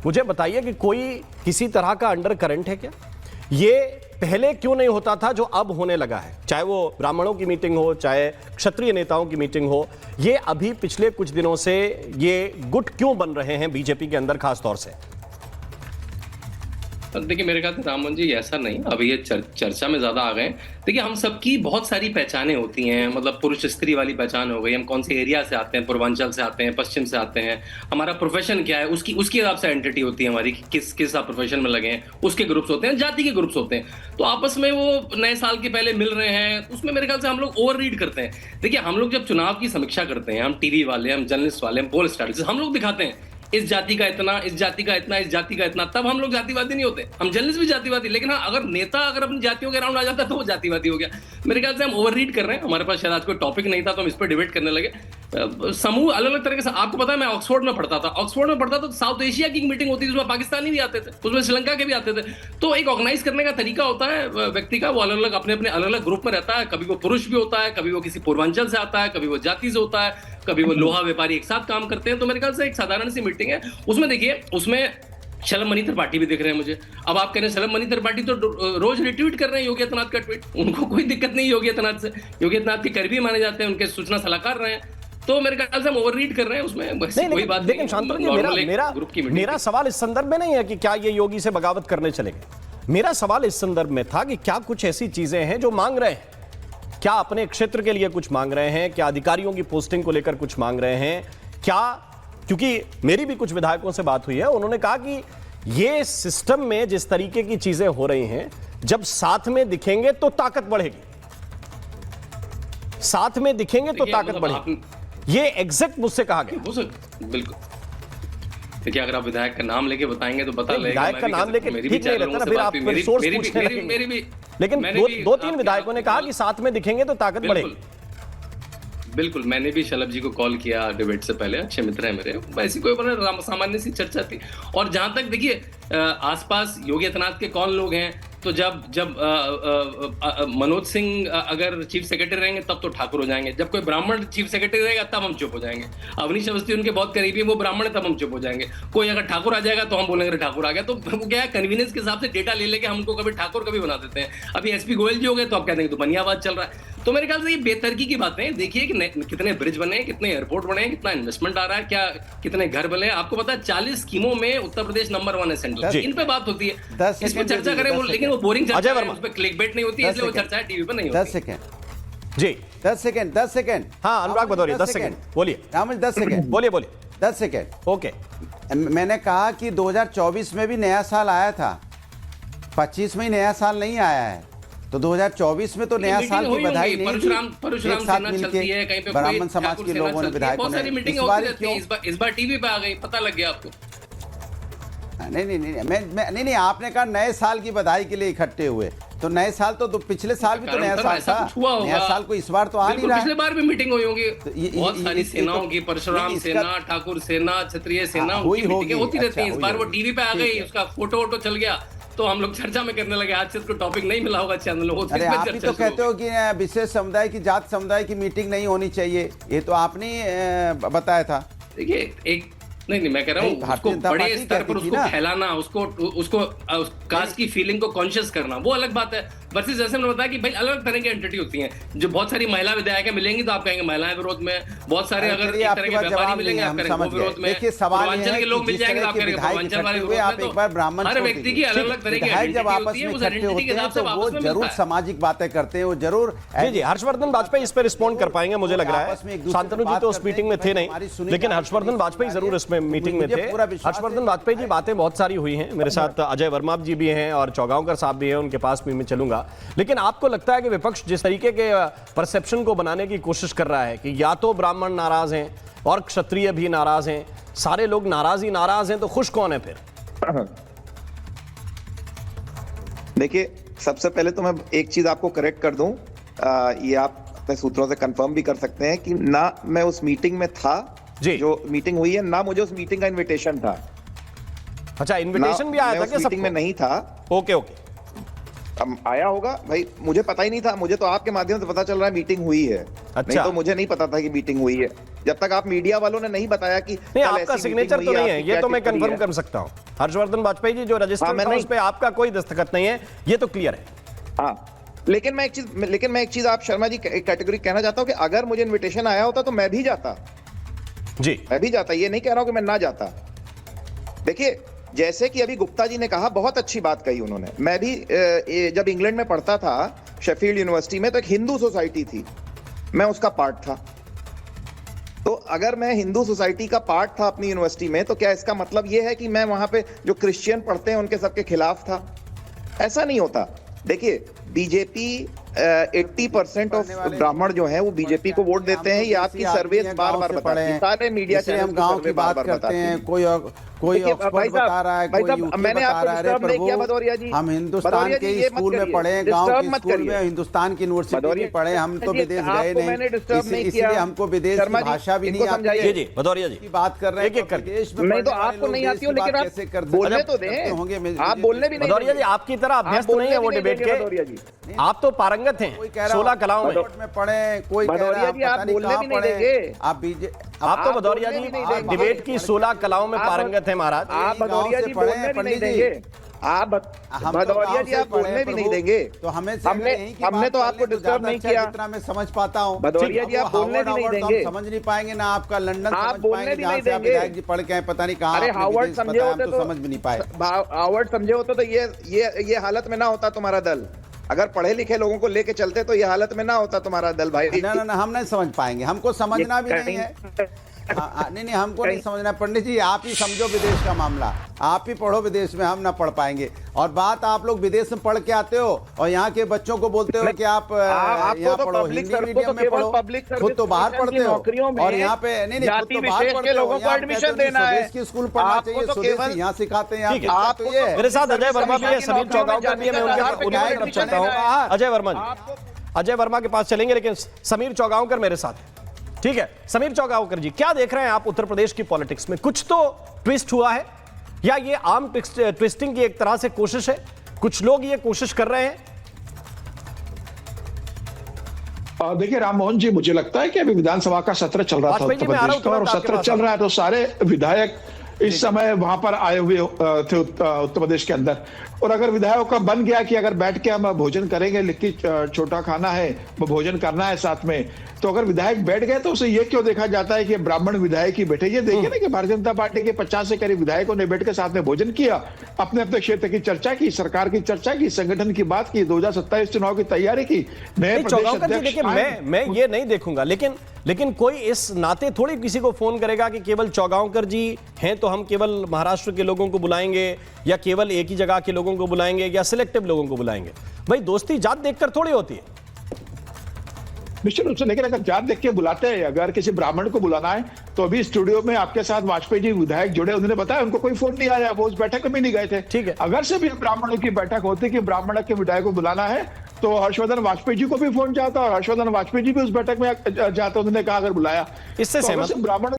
मुझे बताइए कि कोई किसी तरह का अंडर करंट है क्या? ये पहले क्यों नहीं होता था जो अब होने लगा है? चाहे वो ब्राह्मणों की मीटिंग हो, चाहे क्षत्रिय नेताओं की मीटिंग हो, ये अभी पिछले कुछ दिनों से ये गुट क्यों बन रहे हैं बीजेपी के अंदर खास तौर से? देखिए, मेरे ख्याल से राममोहन जी ऐसा नहीं, अभी ये चर्चा में ज्यादा आ गए। देखिए, हम सबकी बहुत सारी पहचानें होती हैं, मतलब पुरुष स्त्री वाली पहचान हो गई, हम कौन से एरिया से आते हैं, पूर्वांचल से आते हैं, पश्चिम से आते हैं, हमारा प्रोफेशन क्या है, उसकी हिसाब से आइडेंटिटी होती है हमारी, किस आप प्रोफेशन में लगे हैं, उसके ग्रुप्स होते हैं, जाति के ग्रुप्स होते हैं। तो आपस में वो नए साल के पहले मिल रहे हैं, उसमें मेरे ख्याल से हम लोग ओवर रीड करते हैं। देखिए, हम लोग जब चुनाव की समीक्षा करते हैं, हम टीवी वाले, हम जर्नलिस्ट वाले, हम पोल स्टैटिस्टिक्स, हम लोग दिखाते हैं इस जाति का इतना, इस जाति का इतना, इस जाति का इतना, तब हम लोग जातिवादी नहीं होते। हम जर्नलिस्ट भी जातिवादी, लेकिन हाँ, अगर नेता अगर अपनी जातियों के अराउंड आ जाता है तो वो जातिवादी हो गया। मेरे ख्याल से हम ओवर रीड कर रहे हैं। हमारे पास शायद आज कोई टॉपिक नहीं था तो हम इस पर डिबेट करने लगे। समूह अलग अलग तरीके से, आपको पता है मैं ऑक्सफोर्ड में पढ़ता था, तो साउथ एशिया की मीटिंग होती थी, उसमें पाकिस्तानी भी आते थे, उसमें श्रीलंका के भी आते थे। तो एक ऑर्गेनाइज करने का तरीका होता है व्यक्ति का, वो अलग अलग अपने अपने अलग अलग ग्रुप में रहता है। कभी वो पुरुष भी होता है, कभी वो किसी पूर्वांचल से आता है, कभी वो जाति से होता है, कभी वो लोहा व्यापारी एक साथ काम करते हैं। तो मेरे ख्याल से एक साधारण सी मीटिंग है। उसमें देखिए, उसमें शलभ मणि त्रिपाठी भी दिख रहे हैं मुझे। अब आप कह रहे हैं शलभ मणि त्रिपाठी तो रोज रिट्वीट कर रहे हैं योगी आदित्यनाथ का ट्वीट, उनको कोई दिक्कत नहीं योगी आदित्यनाथ से, योगी आदित्यनाथ के करीबी माने जाते हैं, उनके सूचना सलाहकार रहे हैं। तो मेरे ख्याल से हम ओवर रीड कर रहे हैं उसमें, बस कोई बात नहीं। लेकिन शांतनु जी, मेरा सवाल इस संदर्भ में नहीं है कि क्या ये योगी से बगावत करने चलेंगे। मेरा सवाल इस संदर्भ में था कि क्या कुछ ऐसी चीजें हैं जो मांग रहे हैं, क्या अपने क्षेत्र के लिए कुछ मांग रहे हैं, क्या अधिकारियों की पोस्टिंग को लेकर कुछ मांग रहे हैं क्या? क्योंकि मेरी भी कुछ विधायकों से बात हुई है, उन्होंने कहा कि ये सिस्टम में जिस तरीके की चीजें हो रही हैं, जब साथ में दिखेंगे तो ताकत बढ़ेगी, साथ में दिखेंगे तो ताकत बढ़ेगी। ये एग्जैक्ट मुझसे कहा गया। बिल्कुल। देखिए, अगर आप विधायक का नाम लेके बताएंगे तो पता लगेगा। विधायक का नाम लेके ठीक नहीं रहता ना, फिर आप सोर्स पूछने लगेंगे। लेकिन दो तीन विधायकों ने कहा कि साथ में दिखेंगे तो ताकत बढ़ेगी। बिल्कुल, मैंने भी शलभ जी को कॉल किया डिबेट से पहले, अच्छे मित्र हैं मेरे, ऐसी कोई सामान्य सी चर्चा थी। और जहां तक देखिए, आसपास योगी आदित्यनाथ के कौन लोग हैं, तो जब मनोज सिंह अगर चीफ सेक्रेटरी रहेंगे तब तो ठाकुर हो जाएंगे, जब कोई ब्राह्मण चीफ सेक्रेटरी रहेगा तब हम चुप हो जाएंगे। अवनीश अवस्थी उनके बहुत करीबी है, वो ब्राह्मण है, तब हम चुप हो जाएंगे। कोई अगर ठाकुर आ जाएगा तो हम बोलेंगे ठाकुर आ गया। तो वो क्या है, कन्वीनियंस के हिसाब से डेटा ले लेके हम उनको कभी ठाकुर कभी बना देते हैं। अभी एसपी गोयल जी हो गए तो आप कहते हैं तो बनियाबाद चल रहा है। तो मेरे ख्याल से ये बेतरकी की बातें, देखिए कि कितने ब्रिज बने, कितने एयरपोर्ट बने, कितना इन्वेस्टमेंट आ रहा है, क्या कितने घर बने। आपको पता है 40 स्कीमों में उत्तर प्रदेश नंबर 1 है सेंट्रल। इन पे बात होती है, इस पर चर्चा करें, लेकिन वो बोरिंग चर्चा है, उस पे क्लिकबेट नहीं होती है, इसलिए वो चर्चा है टीवी पे नहीं होती। 10 सेकंड। हाँ, अनुराग भदौरिया 10 सेकंड बोलिए। रामल 10 सेकंड बोलिए 10 सेकंड। ओके, मैंने कहा कि 2024 में भी नया साल आया था, 25 में ही नया साल नहीं आया है, तो 2024 में तो नया साल की बधाई नहीं थी। एक साथ मिलके ब्राह्मण समाज के लोगों ने, विधायकों ने, इस बार टीवी पे आ गई, पता लग गया आपको। नहीं, आपने कहा नए साल की बधाई के लिए इकट्ठे हुए, तो नए साल तो पिछले साल भी तो नया साल था, नया साल को इस बार तो आ नहीं रहा है। पिछले बार भी मीटिंग हुई होगी, बहुत सारी सेनाओं की, परशुराम सेना, ठाकुर सेना, क्षत्रिय सेना, मीटिंगें होती रहती हैं। इस बार वो टीवी पे आ गई, उसका फोटो वोटो चल गया तो हम लोग चर्चा में करने लगे। आज से इसको टॉपिक नहीं मिला होगा चैनलों को। अरे आप ही तो कहते हो कि विशेष समुदाय की, जात समुदाय की मीटिंग नहीं होनी चाहिए, ये तो आपने बताया था। देखिए, एक नहीं, मैं कह रहा हूँ उसको बड़े स्तर पर उसको फैलाना, उसको कास्ट की फीलिंग को कॉन्शियस करना, वो अलग बात है। वर्सेस जैसे मैंने बताया कि भाई अलग तरह की एंटिटी होती हैं, जो बहुत सारी महिला विधायक मिलेंगी तो आप कहेंगे महिलाएं विरोध में, बहुत सारे अगर एक तरह के व्यापारी मिलेंगे आप कहेंगे वो विरोध में, पूर्वांचल के लोग मिल जाएंगे तो आप कहेंगे पूर्वांचल वाले विरोध में। हर व्यक्ति की अलग अलग तरह की जब आपस में इकट्ठे होते हैं तो वो जरूर सामाजिक बातें करते हैं, वो जरूर। जी, हर्षवर्धन वाजपेयी इस पर रिस्पॉन्ड कर पाएंगे मुझे लग रहा है। शांतनु जी तो उस मीटिंग में थे नहीं, लेकिन हर्षवर्धन वाजपेयी जरूर इसमें मीटिंग में थे। हर्षवर्धन वाजपेयी जी, बातें बहुत सारी हुई हैं, मेरे साथ अजय वर्मा जी भी हैं और चौगांवकर साहब भी हैं, उनके पास भी मैं चलूंगा। लेकिन आपको लगता है कि विपक्ष जिस तरीके के परसेप्शन को बनाने की कोशिश कर रहा है कि या तो ब्राह्मण नाराज हैं और क्षत्रिय भी नाराज हैं, सारे लोग नाराज ही नाराज हैं, तो खुश कौन है फिर? देखिए, सबसे पहले तो मैं एक चीज आपको करेक्ट कर दूं, ये आप अपने सूत्रों से कंफर्म भी कर सकते हैं कि ना मैं उस मीटिंग में था जो मीटिंग हुई है, ना मुझे उस मीटिंग का इनविटेशन था। अच्छा, इनविटेशन भी आया था क्या? मीटिंग में नहीं था। ओके, अब आया होगा भाई, मुझे पता ही नहीं था, मुझे तो आपके माध्यम से पता चल रहा है मीटिंग हुई है। अच्छा। नहीं तो मुझे नहीं पता था कि मीटिंग हुई है। जब तक आप मीडिया वालों ने नहीं बताया कि नहीं, आपका सिग्नेचर तो नहीं है, ये तो मैं कंफर्म कर सकता हूं। हर्षवर्धन वाजपेयी जी जो रजिस्टर था उस पे आपका कोई दस्तखत नहीं है, ये तो क्लियर है। हाँ, लेकिन मैं एक चीज आप शर्मा जी कैटेगरी कहना चाहता हूं कि अगर मुझे इनविटेशन आया होता तो मैं भी जाता जी, मैं भी जाता, ये नहीं कह रहा हूं कि मैं ना जाता। देखिए, जैसे कि अभी गुप्ता जी ने कहा, बहुत अच्छी बात कही उन्होंने। मैं भी जब इंग्लैंड में पढ़ता था शेफील्ड यूनिवर्सिटी में, तो एक हिंदू सोसाइटी थी, मैं उसका पार्ट था। तो अगर मैं हिंदू सोसाइटी का पार्ट था अपनी यूनिवर्सिटी में, तो क्या इसका मतलब यह है कि मैं वहां पे जो क्रिश्चियन पढ़ते हैं उनके सबके खिलाफ था? ऐसा नहीं होता। देखिए, बीजेपी 80% ऑफ ब्राह्मण जो है वो बीजेपी को वोट देते हैं। ये आपकी सर्वेस बार बार बताते हैं, सारे मीडिया चैनल हम गांव की बात करते हैं, कोई ऑक्सफोर्ड बता रहा है, कोई यूके मैंने बता आपको रहा है, डिस्टर्ब नहीं किया भदौरिया जी। हम हिंदुस्तान के स्कूल में पढ़े, गांव के स्कूल में, हिंदुस्तान की यूनिवर्सिटी में पढ़े, हम तो विदेश गए नहीं, इसलिए हमको विदेश की भाषा भी नहीं आती है। जी भदौरिया जी बात कर रहे हैं, विदेश में नहीं तो आपको नहीं आती हो, लेकिन आप कैसे करते बोलने तो दें, आप बोलने भी नहीं। भदौरिया जी आपकी तरह अभ्यस्त नहीं है वो डिबेट के, आप तो पारंगत हैं 16 कलाओं में पढ़े। कोई भदौरिया जी आप बोलने भी नहीं देंगे। आप तो भदौरिया जी डिबेट की 16 कलाओं में पारंगत हैं महाराज। आप भदौरिया जी बोलने भी नहीं देंगे, आप भदौरिया जी आप बोलने भी नहीं देंगे। तो हमने तो आपको डिस्टर्ब नहीं किया, जितना मैं समझ पाता हूँ। भदौरिया जी आप बोलने भी नहीं देंगे, समझ नहीं पाएंगे ना आपका लंदन आप बोलने भी नहीं देंगे। विधायक जी पढ़ के पता नहीं कहाँ, अरे हार्वर्ड समझे होते तो समझ भी नहीं पाए। हार्वर्ड समझे होते तो ये हालत में ना होता तुम्हारा दल। अगर पढ़े लिखे लोगों को लेके चलते तो ये हालत में ना होता तुम्हारा दल भाई। ना हम नहीं समझ पाएंगे, हमको समझना भी नहीं है। नहीं हमको नहीं समझना। पंडित जी आप ही समझो विदेश का मामला, आप ही पढ़ो विदेश में, हम ना पढ़ पाएंगे। और बात आप लोग विदेश में पढ़ के आते हो और यहाँ के बच्चों को बोलते हो कि आप यहाँ पढ़ो, हिंदी मीडियम में पढ़ो, खुद तो बाहर पढ़ते हो। और यहाँ पे नहीं खुद तो बाहर पढ़ते हो, लोगों को एडमिशन देना है, की स्कूल पढ़ना चाहिए, स्वदेशी यहाँ सिखाते हैं। आप मेरे साथ अजय वर्मा भी है, समीर चौगांवकर भी है, मैं उनके तरफ चलता हूँ। अजय वर्मा जी, अजय वर्मा के पास चलेंगे, लेकिन समीर चौगांवकर मेरे साथ। ठीक है, समीर चौगांवकर जी, क्या देख रहे हैं आप उत्तर प्रदेश की पॉलिटिक्स में? कुछ तो ट्विस्ट हुआ है, या ये आम ट्विस्टिंग की एक तरह से कोशिश है? कुछ लोग ये कोशिश कर रहे हैं। देखिए राममोहन जी, मुझे लगता है कि अभी विधानसभा का सत्र चल रहा था उत्तर प्रदेश का, और सत्र चल रहा है तो सारे विधायक इस समय वहां पर आए हुए थे उत्तर प्रदेश के अंदर। और अगर विधायकों का बन गया कि अगर बैठ के हम भोजन करेंगे, लिखी छोटा खाना है, वो भोजन करना है साथ में, तो अगर विधायक बैठ गए तो उसे ये क्यों देखा जाता है कि ब्राह्मण विधायक ही बैठे? ये देखिए ना कि भारतीय जनता पार्टी के 50 से करीब विधायकों ने बैठ के साथ में भोजन किया, अपने अपने क्षेत्र की चर्चा की, सरकार की चर्चा की, संगठन की बात की, 2027 चुनाव की तैयारी की, नए प्रदेश अध्यक्ष। मैं ये नहीं देखूंगा, लेकिन कोई इस नाते थोड़ी किसी को फोन करेगा कि केवल चौगांवकर जी हैं तो हम केवल महाराष्ट्र के लोगों को बुलाएंगे, या केवल एक ही जगह के लोगों को बुलाएंगे, या सिलेक्टिव लोगों को बुलाएंगे। भाई दोस्ती जात देखकर थोड़ी होती है। निश्चित रूप से, लेकिन अगर जात देख के बुलाते हैं, अगर किसी ब्राह्मण को बुलाना है, तो अभी स्टूडियो में आपके साथ वाजपेयी जी विधायक जुड़े, उन्होंने बताया उनको कोई फोन नहीं आया, वो उस बैठक में नहीं गए थे। ठीक है, अगर से भी ब्राह्मणों की बैठक होती कि ब्राह्मण के विधायक को बुलाना है, तो हर्षवर्धन वाजपेयी जी को भी फोन जाता और हर्षवर्धन वाजपेयी जी भी उस बैठक में जाते, उन्होंने कहा अगर बुलाया। इससे सहमत ब्राह्मण